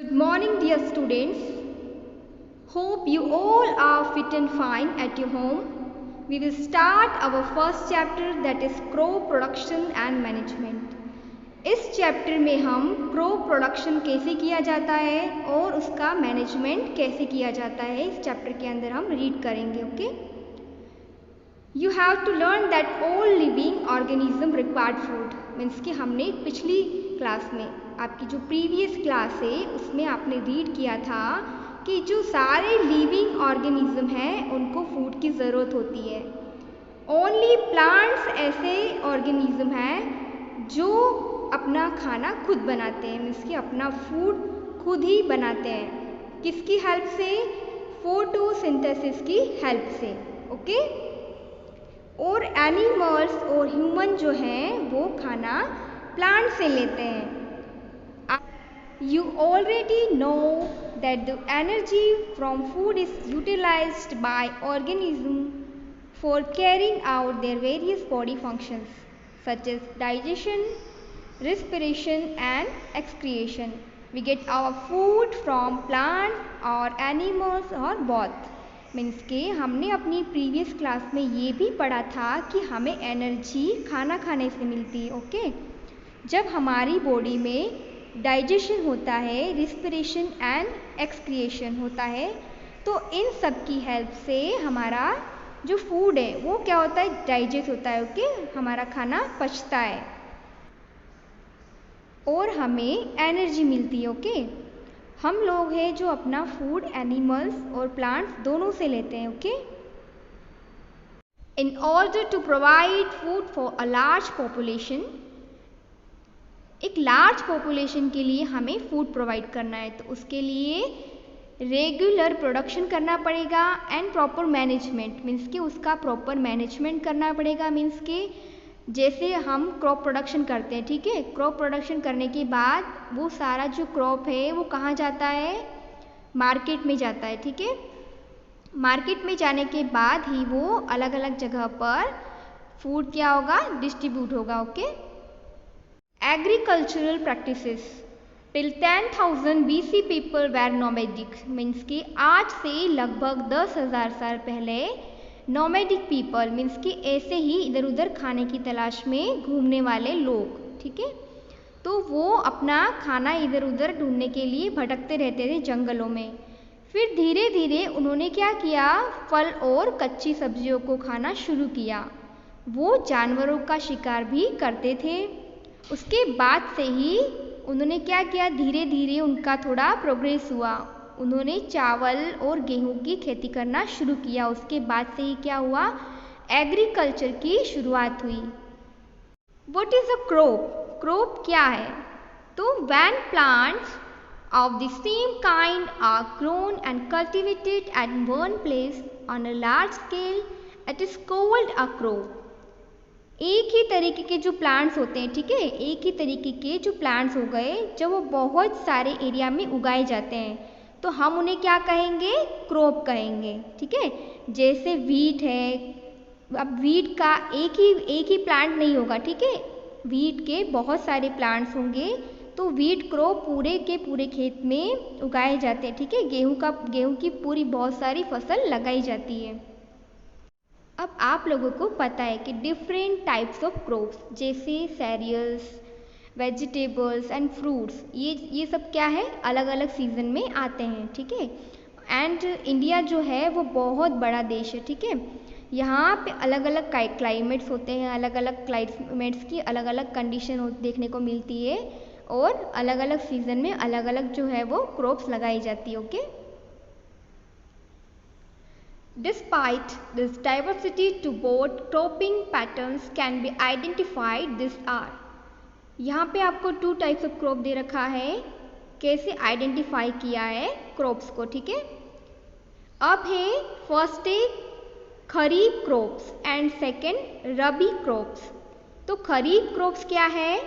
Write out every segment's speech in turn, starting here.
Good morning, dear students. Hope you all are fit and fine at your home. We will start our first chapter, that is crop production and management. इस chapter में हम crop production कैसे किया जाता है और उसका management कैसे किया जाता है इस चैप्टर के अंदर हम रीड करेंगे. Okay, you have to learn that all living organism required food. Means कि हमने पिछली क्लास में, आपकी जो प्रीवियस क्लास है उसमें आपने रीड किया था कि जो सारे लिविंग ऑर्गेनिज्म हैं उनको फूड की ज़रूरत होती है. ओनली प्लांट्स ऐसे ऑर्गेनिज्म हैं जो अपना खाना खुद बनाते हैं. मीन्स कि अपना फूड खुद ही बनाते हैं. किसकी हेल्प से? फोटोसिंथेसिस की हेल्प से. ओके, और एनिमल्स और ह्यूमन जो हैं वो खाना प्लांट से लेते हैं. You already know that the energy from food is utilized by organisms for carrying out their various body functions such as digestion, respiration and excretion. We get our food from plants or animals or both. Means कि हमने अपनी previous class में ये भी पढ़ा था कि हमें एनर्जी खाना खाने से मिलती है. ओके, जब हमारी बॉडी में डाइजेशन होता है, रिस्पिरेशन एंड एक्सक्रिएशन होता है, तो इन सब की हेल्प से हमारा जो फूड है वो क्या होता है? डाइजेस्ट होता है. ओके, हमारा खाना पचता है और हमें एनर्जी मिलती है. ओके, हम लोग हैं जो अपना फूड एनिमल्स और प्लांट्स दोनों से लेते हैं. Okay, in order to provide food for a large population, एक लार्ज पॉपुलेशन के लिए हमें फूड प्रोवाइड करना है तो उसके लिए रेगुलर प्रोडक्शन करना पड़ेगा एंड प्रॉपर मैनेजमेंट. मीन्स कि उसका प्रॉपर मैनेजमेंट करना पड़ेगा. मीन्स कि जैसे हम क्रॉप प्रोडक्शन करते हैं, ठीक है, क्रॉप प्रोडक्शन करने के बाद वो सारा जो क्रॉप है वो कहाँ जाता है? मार्केट में जाता है. ठीक है, मार्केट में जाने के बाद ही वो अलग अलग जगह पर फूड क्या होगा? डिस्ट्रीब्यूट होगा. Okay, agricultural practices till 10,000 BC people were nomadic. Means कि आज से लगभग 10,000 साल पहले नोमैडिक पीपल मीन्स कि ऐसे ही इधर उधर खाने की तलाश में घूमने वाले लोग, ठीक है, तो वो अपना खाना इधर उधर ढूंढने के लिए भटकते रहते थे जंगलों में. फिर धीरे धीरे उन्होंने क्या किया? फल और कच्ची सब्जियों को खाना शुरू किया. वो जानवरों का शिकार भी करते थे. उसके बाद से ही उन्होंने क्या किया? धीरे धीरे उनका थोड़ा प्रोग्रेस हुआ. उन्होंने चावल और गेहूं की खेती करना शुरू किया. उसके बाद से ही क्या हुआ? एग्रीकल्चर की शुरुआत हुई. What is a crop? Crop क्या है? तो when plants of the same kind are grown and cultivated at one place on a large scale, it is called a crop. एक ही तरीके के जो प्लांट्स होते हैं, ठीक है, एक ही तरीके के जो प्लांट्स हो गए जब वो बहुत सारे एरिया में उगाए जाते हैं तो हम उन्हें क्या कहेंगे? क्रॉप कहेंगे. ठीक है, जैसे वीट है. अब वीट का एक ही प्लांट नहीं होगा. ठीक है, वीट के बहुत सारे प्लांट्स होंगे तो वीट क्रॉप पूरे के पूरे खेत में उगाए जाते हैं. ठीक है, गेहूं की पूरी बहुत सारी फसल लगाई जाती है. अब आप लोगों को पता है कि डिफरेंट टाइप्स ऑफ क्रॉप्स जैसे सीरियल्स, वेजिटेबल्स एंड फ्रूट्स, ये सब क्या है? अलग अलग सीजन में आते हैं. ठीक है, एंड इंडिया जो है वो बहुत बड़ा देश है. ठीक है, यहाँ पे अलग अलग क्लाइमेट्स होते हैं. अलग अलग क्लाइमेट्स की अलग अलग कंडीशन देखने को मिलती है और अलग अलग सीजन में अलग अलग जो है वो क्रॉप्स लगाई जाती है. Okay, Despite this diversity to both cropping patterns can be identified. These are, यहाँ पे आपको 2 टाइप्स ऑफ क्रॉप दे रखा है. कैसे आइडेंटिफाई किया है क्रॉप्स को? ठीक है, अब है फर्स्ट है kharif crops and second rabi crops. तो खरीफ क्रॉप्स क्या है?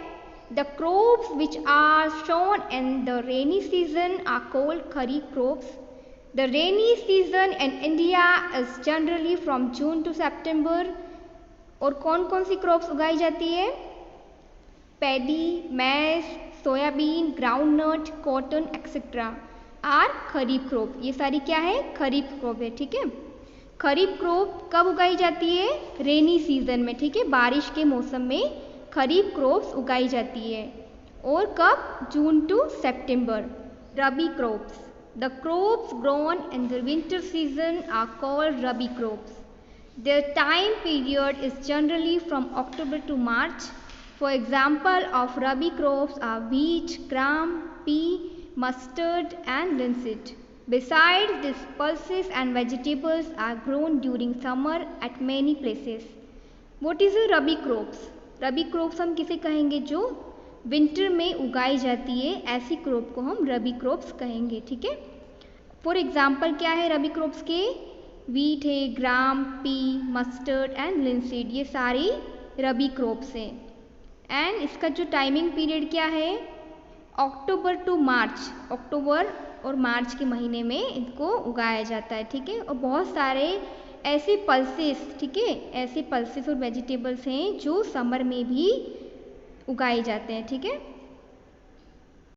The crops which are sown in the rainy season are called kharif crops. The rainy season in India is generally from June to September. और कौन कौन सी क्रॉप्स उगाई जाती है? Paddy, mash, soybean, groundnut, cotton etcetera are kharif crop. ये सारी क्या है? खरीफ क्रॉप है, ठीक है। खरीफ क्रॉप कब उगाई जाती है? रेनी सीजन में, ठीक है, बारिश के मौसम में खरीफ क्रॉप्स उगाई जाती है। और कब? जून टू सितंबर। Rabi crops, the crops grown in the winter season are called rabi crops. Their time period is generally from October to March. For example of rabi crops are wheat, gram, pea, mustard and linseed. Besides this, pulses and vegetables are grown during summer at many places. What is a rabi crops? Rabi crops हम किसे कहेंगे? जो winter में उगाई जाती है, ऐसी crop को हम रबी क्रॉप्स कहेंगे, ठीक है। फॉर एग्जाम्पल क्या है रबी क्रॉप्स के? वीट है, ग्राम, पी, मस्टर्ड एंड लिंसीड, ये सारी रबी क्रॉप्स हैं। एंड इसका जो टाइमिंग पीरियड क्या है? अक्टूबर टू मार्च, अक्टूबर और मार्च के महीने में इनको उगाया जाता है, ठीक है। और बहुत सारे ऐसे पल्सेस, ठीक है, ऐसे पल्सेस और वेजिटेबल्स हैं जो समर में भी उगाए जाते हैं, ठीक है।